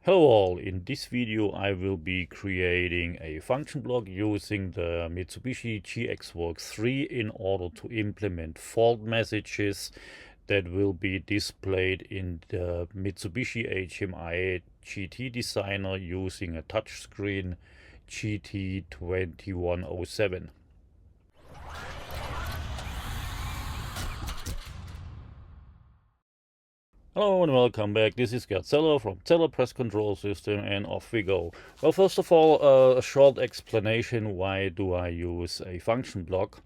Hello all, in this video I will be creating a function block using the Mitsubishi GXWorks 3 in order to implement fault messages that will be displayed in the Mitsubishi HMI GT Designer using a touchscreen GT2107. Hello and welcome back. This is Gerd Zeller from Zeller Presscontrol system, and off we go. Well, first of all, a short explanation. Why do I use a function block?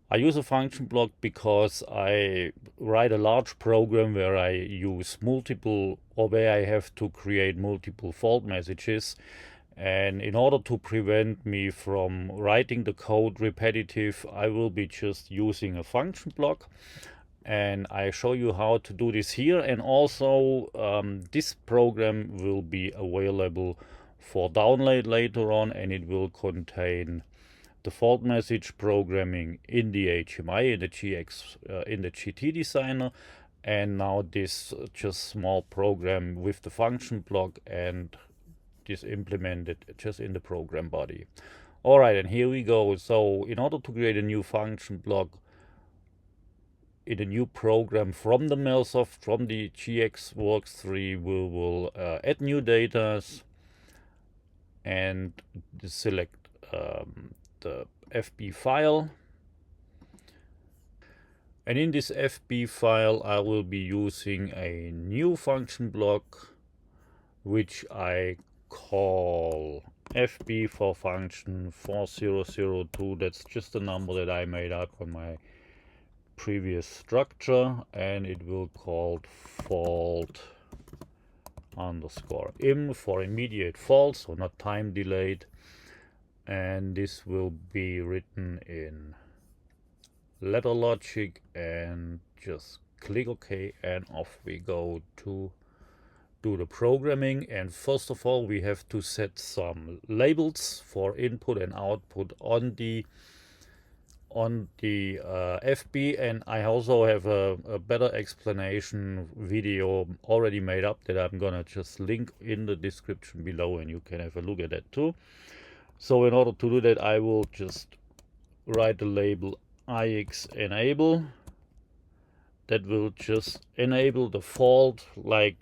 I use a function block because I write a large program where I use multiple, or where I have to create multiple fault messages. And in order to prevent me from writing the code repetitive, I will be just using a function block. And I show you how to do this here, and also this program will be available for download later on, and it will contain the fault message programming in the HMI, in the GT Designer, and now this just small program with the function block and this implemented just in the program body. All right, and here we go. So in order to create a new function block in a new program from the MailSoft, from the GXWorks 3, we will add new data and select the FB file. And in this FB file, I will be using a new function block, which I call FB for function 4002. That's just a number that I made up on my previous structure, and it will called fault underscore im for immediate fault, so not time delayed. And this will be written in ladder logic, and just click OK, and off we go to do the programming. And first of all, we have to set some labels for input and output on the FB, and I also have a better explanation video already made up that I'm gonna just link in the description below, and you can have a look at that too. So in order to do that, I will just write the label IX enable. That will just enable the fault, like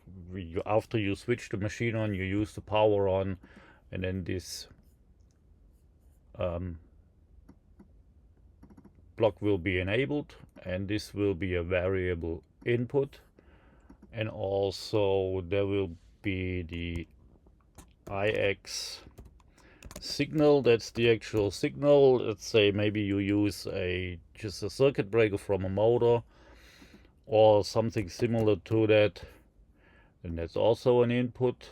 after you switch the machine on, you use the power on, and then this block will be enabled, and this will be a variable input. And also there will be the IX signal. That's the actual signal. Let's say maybe you use just a circuit breaker from a motor or something similar to that, and that's also an input.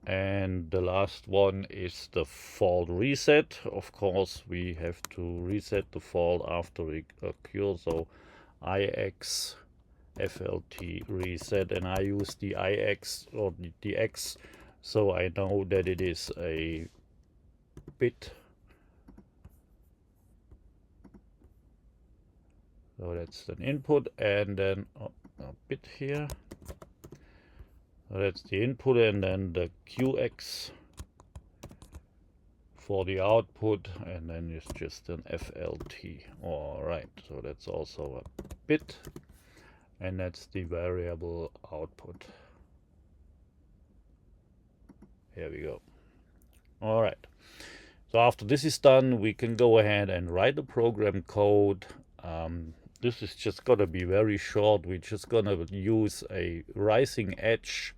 And the last one is the fault reset. Of course, we have to reset the fault after it occurs. So IX FLT reset, and I use the IX or the X, so I know that it is a bit. So that's an input, and then a bit here. So that's the input, and then the QX for the output, and then it's just an FLT. All right, so that's also a bit, and that's the variable output. Here we go. All right, so after this is done, we can go ahead and write the program code. This is just gonna be very short. We're just gonna use a rising edge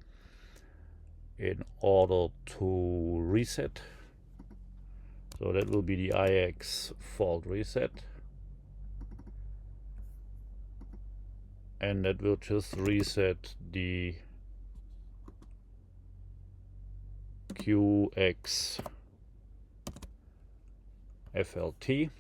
in order to reset. So that will be the IX fault reset, and that will just reset the QX FLT.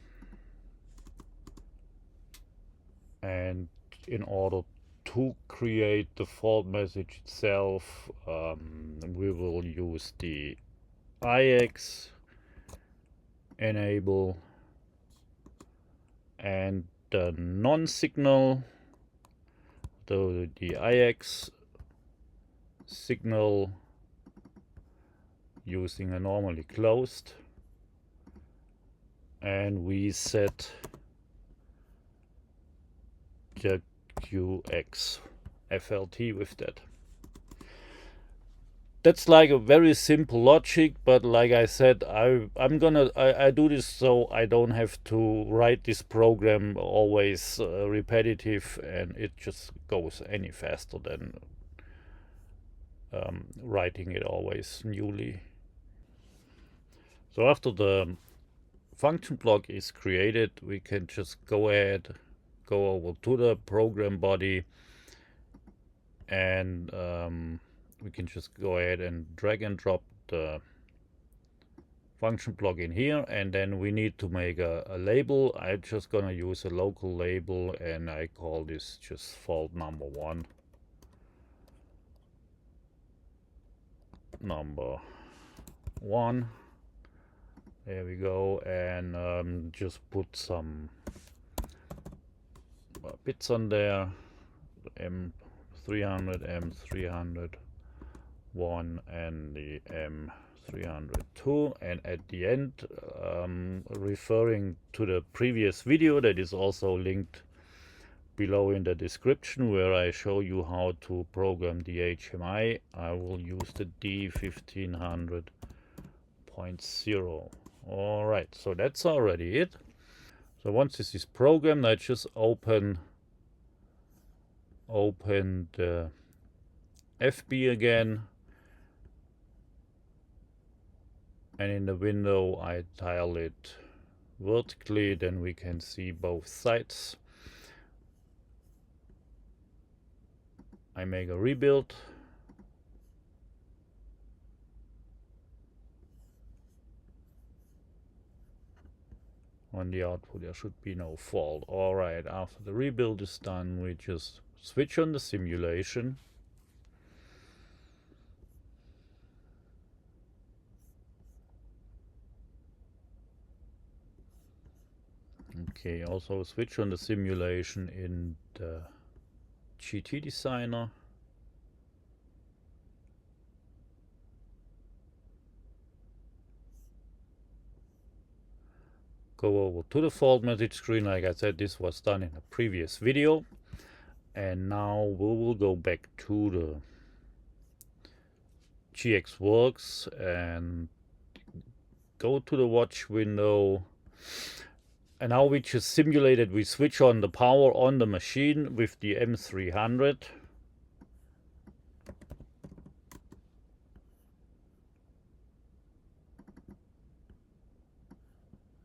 And in order to create the fault message itself, we will use the IX enable, and the non-signal, so the IX signal using a normally closed, and we set the QX FLT with that. That's like a very simple logic, but like I said, I do this so I don't have to write this program always repetitive, and it just goes any faster than writing it always newly. So after the function block is created, we can just go ahead, go over to the program body, and we can just go ahead and drag and drop the function block in here, and then we need to make a label. I'm just gonna use a local label, and I call this just fault number 1. Number 1. There we go, and just put some bits on there. M300, M300 1, and the M302, and at the end, referring to the previous video that is also linked below in the description, where I show you how to program the HMI, I will use the D1500.0. Alright, so that's already it. So once this is programmed, I just open the FB again, and in the window I tile it vertically, then we can see both sides. I make a rebuild. On the output there should be no fault. Alright, after the rebuild is done, we just switch on the simulation. Okay, also switch on the simulation in the GT Designer. Go over to the fault message screen. Like I said, this was done in a previous video. And now we will go back to the GX Works and go to the watch window. And now we just simulated, we switch on the power on the machine with the M300.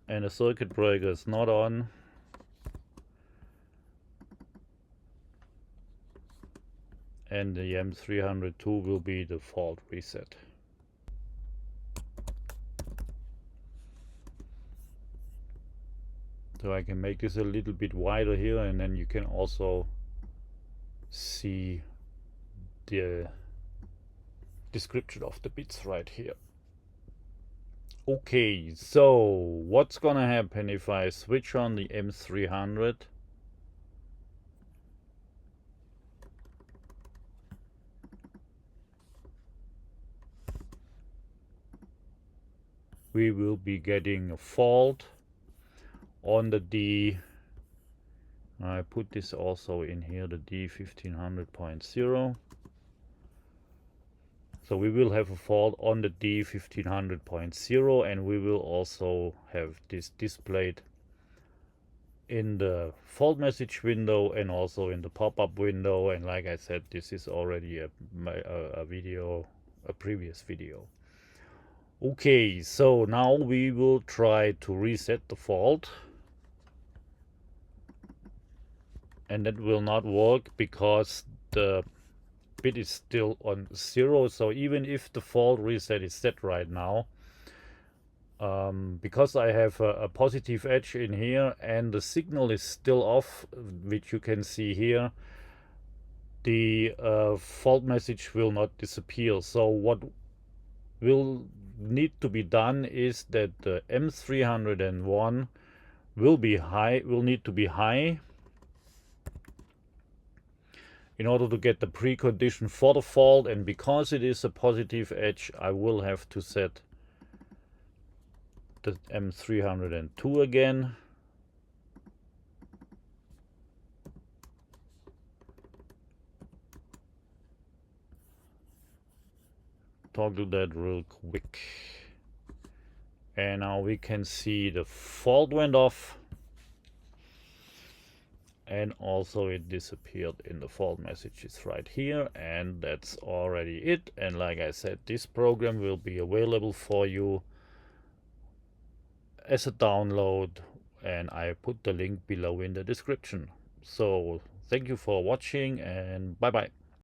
And the circuit breaker is not on. And the M302 will be the fault reset. So I can make this a little bit wider here, and then you can also see the description of the bits right here. Okay, so what's gonna happen if I switch on the M300? We will be getting a fault on the D. I put this also in here, the D1500.0. So we will have a fault on the D1500.0, and we will also have this displayed in the fault message window and also in the pop-up window. And like I said, this is already a previous video. Okay, so now we will try to reset the fault. And that will not work because the bit is still on 0. So even if the fault reset is set right now, because I have a positive edge in here and the signal is still off, which you can see here, the fault message will not disappear. So what will need to be done is that the M301 will need to be high, in order to get the precondition for the fault, and because it is a positive edge, I will have to set the M302 again. Toggle that real quick. And now we can see the fault went off. And also it disappeared in the fault messages right here, and that's already it. And like I said, this program will be available for you as a download, and I put the link below in the description. So thank you for watching, and bye bye.